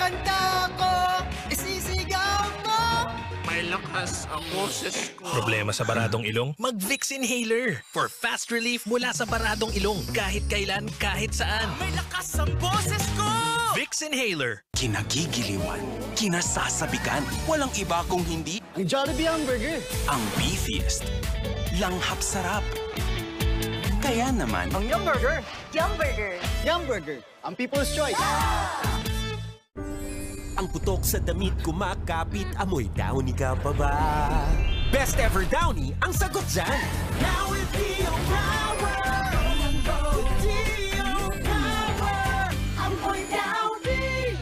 Kakanta ako, isisigaw ko. May lakas ang boses ko. Problema sa baradong ilong? Mag-Vicks Inhaler for fast relief mula sa baradong ilong. Kahit kailan, kahit saan. May lakas ang boses ko. Vicks Inhaler. Kinagigiliwan, kinasasabikan, walang iba kung hindi Ang Jollibee Hamburger. ang beefiest. Langhap sarap. Kaya naman, Ang Yum Burger. Yum Burger. Yum Burger. Ang People's Choice. Ang putok sa damit kumakapit, amoy downy ka pa ba? Best ever downy ang sagot dyan! Now with Dio Power. With Dio Power. Amoy Downy.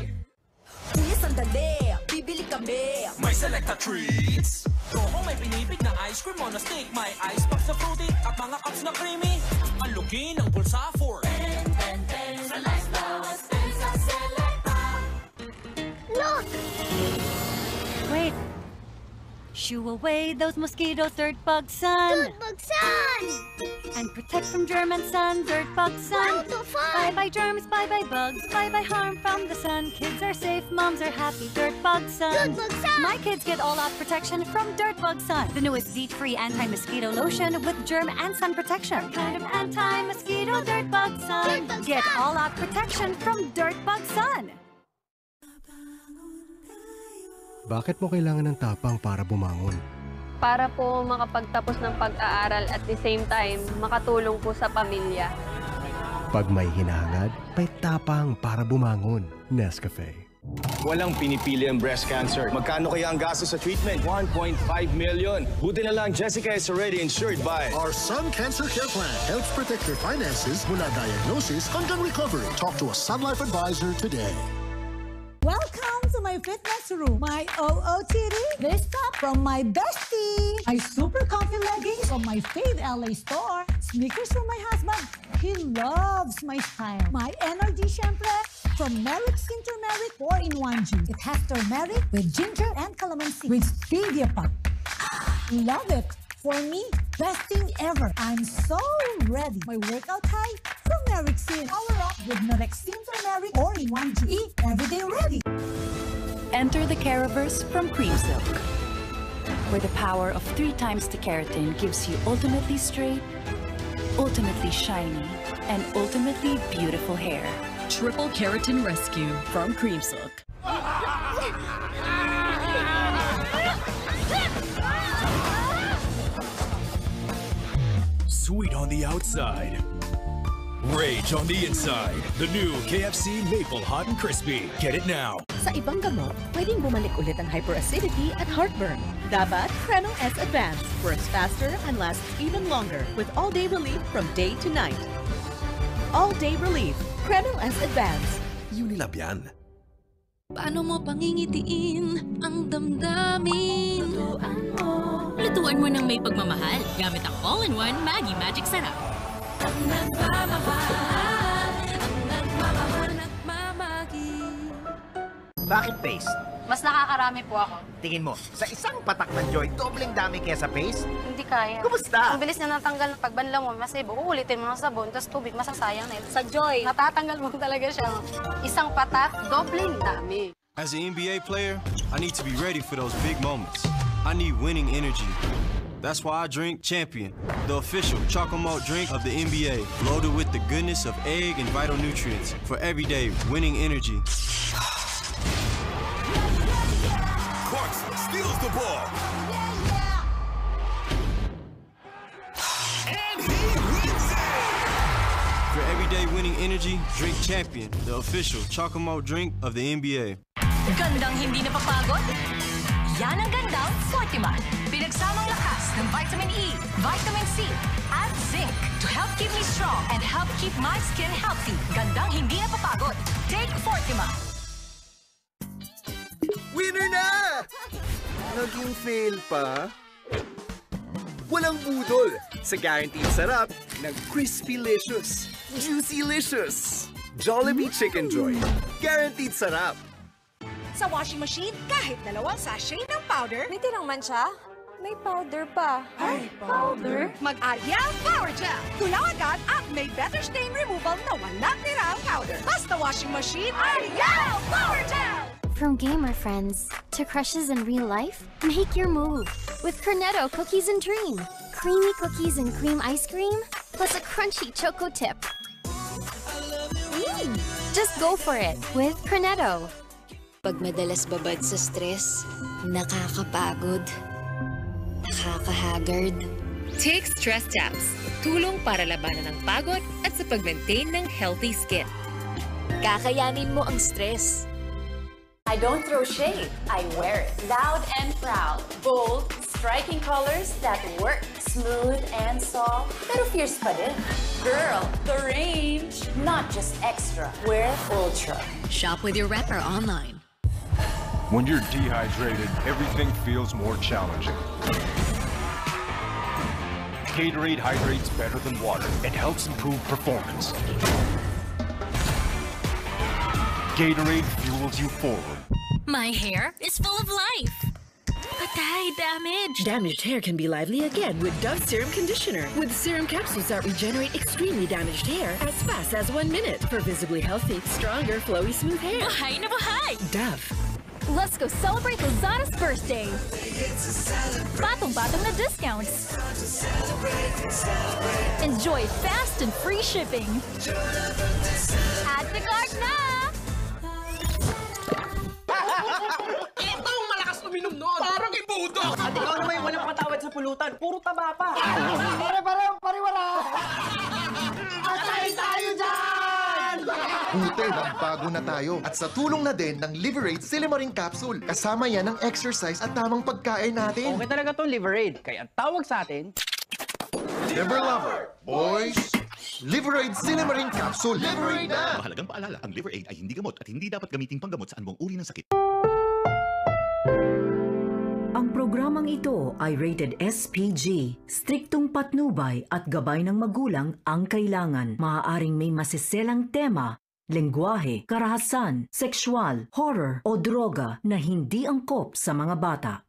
Kuya, sandali. Bibili kami. May selecta treats! Kung may pinipig na ice cream on a stick, may ice packs na fruity at mga cups na creamy. Ang lugi ng bulsa for Look! Wait. Shoo away those mosquitoes, dirt bug sun. Bug sun! And protect from germ and sun, dirt bug sun. Wow, so fun! Bye-bye germs, bye-bye bugs, bye-bye harm from the sun. Kids are safe, moms are happy, dirt bug sun. Dirt bug sun! My kids get all-out protection from dirt bug sun. The newest DEET-free anti-mosquito lotion with germ and sun protection. Kind of anti-mosquito, dirt bug sun. Dirt bug Get sun! all-out protection from dirt bug sun. Bakit mo kailangan ng tapang para bumangon? Para po makapagtapos ng pag-aaral at the same time, makatulong po sa pamilya. Pag may hinahangad, may tapang para bumangon. Nescafe. Walang pinipili ang breast cancer. Magkano kaya ang gastos sa treatment? 1.5 million. Buti na lang, Jessica is already insured by Our Sun Cancer Care Plan helps protect your finances mula diagnosis hanggang recovery. Talk to a Sun Life advisor today. Welcome to my fitness room. My OOTD. This top from my bestie. My super comfy leggings from my fave LA store. Sneakers from my husband. He loves my style. My energy syempre from Merrick Skin Turmeric 4-in-1 Juice. It has turmeric with ginger and calamansi with stevia pop. Love it. For me, best thing ever. I'm so ready. My workout high from Merrexin. Power up with Merrexin Turmeric 4-in-1 Juice. Eat every day ready. Enter the Caraverse from Cream Silk, where the power of 3 times the keratin gives you ultimately straight, ultimately shiny, and ultimately beautiful hair. Triple Keratin Rescue from Cream Silk. Sweet on the outside, rage on the inside. The new KFC Maple Hot and Crispy. Get it now. Sa ibang gamot, pwedeng bumalik ulit ang hyperacidity at heartburn. Dapat Kreml S Advance works faster and lasts even longer with all-day relief from day to night. All-day relief. Kreml S Advance. Unilab yan. Paano mo pangingitiin ang damdamin? Lutuan mo ng may pagmamahal gamit ang all-in-one Maggi Magic Sarap. Ang nagmamahal, nagmamagi. Bakit paste? Mas nakakarami po ako. Tingin mo, sa isang patak ng Joy, dobleng dami kaya sa paste? Hindi kaya. Kumusta? Ang bilis na natanggal ng pagbanlaw mo, masibo. Uulitin mo ng sabon, tapos tubig, masasayang na ito. Sa Joy, natatanggal mo talaga siya. Isang patak, dobleng dami. As an NBA player, I need to be ready for those big moments. I need winning energy. That's why I drink Champion, the official chocolate malt drink of the NBA, loaded with the goodness of egg and vital nutrients for everyday winning energy. Clarkson steals the ball. And he wins it! For everyday winning energy, drink Champion, the official chocolate malt drink of the NBA. Gandang hindi napapagod? Yan ang gandang Fortiman. Pinagsamang lakas ng vitamin E, vitamin C, at zinc to help keep me strong and help keep my skin healthy. Gandang hindi napapagod. Take Fortiman. Winner na! Naging fail pa? Walang budol sa guaranteed sarap ng Crispy-licious, Juicy-licious, Jollibee Chicken Joy. Guaranteed sarap. Sa washing machine, kahit 2 sachet ng powder, may tirang mancha, may powder pa. Ay, powder? Mag-Ariel Power Gel. Tulaw agad at may better stain removal na walang tirang powder. Basta washing machine, Ariel Power Gel! From gamer friends to crushes in real life, make your move with Cornetto Cookies and Dream. Creamy cookies and cream ice cream, plus a crunchy choco tip. Just go for it with Cornetto. Pag madalas babad sa stress, nakakapagod, nakakahagard. Take Stress Tabs. Tulong para labanan ng pagod at sa pag-maintain ng healthy skin. Kakayanin mo ang stress. I don't throw shade, I wear it. Loud and proud. Bold, striking colors that work. Smooth and soft, pero fierce pa din. Girl, the range. Not just extra, wear Ultra. Shop with your repper online. When you're dehydrated, everything feels more challenging. Gatorade hydrates better than water and helps improve performance. Gatorade fuels you forward. My hair is full of life. Patay, damage. Damaged hair can be lively again with Dove Serum Conditioner. With serum capsules that regenerate extremely damaged hair as fast as 1 minute for visibly healthy, stronger, flowy, smooth hair. Bahay na bahay! Dove. Let's go celebrate Lozada's birthday! Batong-batong na discounts! Enjoy fast and free shipping! Add to cart na! Itong malakas uminom noon! Parang ibudo! At ikaw naman yung walang patawad sa pulutan. Puro taba pa! Pare-wala! Atay tayo dyan! Buti, bago na tayo. At sa tulong na din ng Liberate Silimaring Capsule. Kasama yan ang exercise at tamang pagkain natin. Okay talaga tong Liberate. Kaya ang tawag sa atin... Liver Lover, boys! Liberate Silimaring Capsule. Liberate na! Mahalagang paalala, ang Liver Aid ay hindi gamot at hindi dapat gamiting panggamot sa anumang uri ng sakit. Ang programang ito ay rated SPG. Striktong patnubay at gabay ng magulang ang kailangan. Maaaring may masiselang tema, lengguwahe, karahasan, sexual, horror o droga na hindi angkop sa mga bata.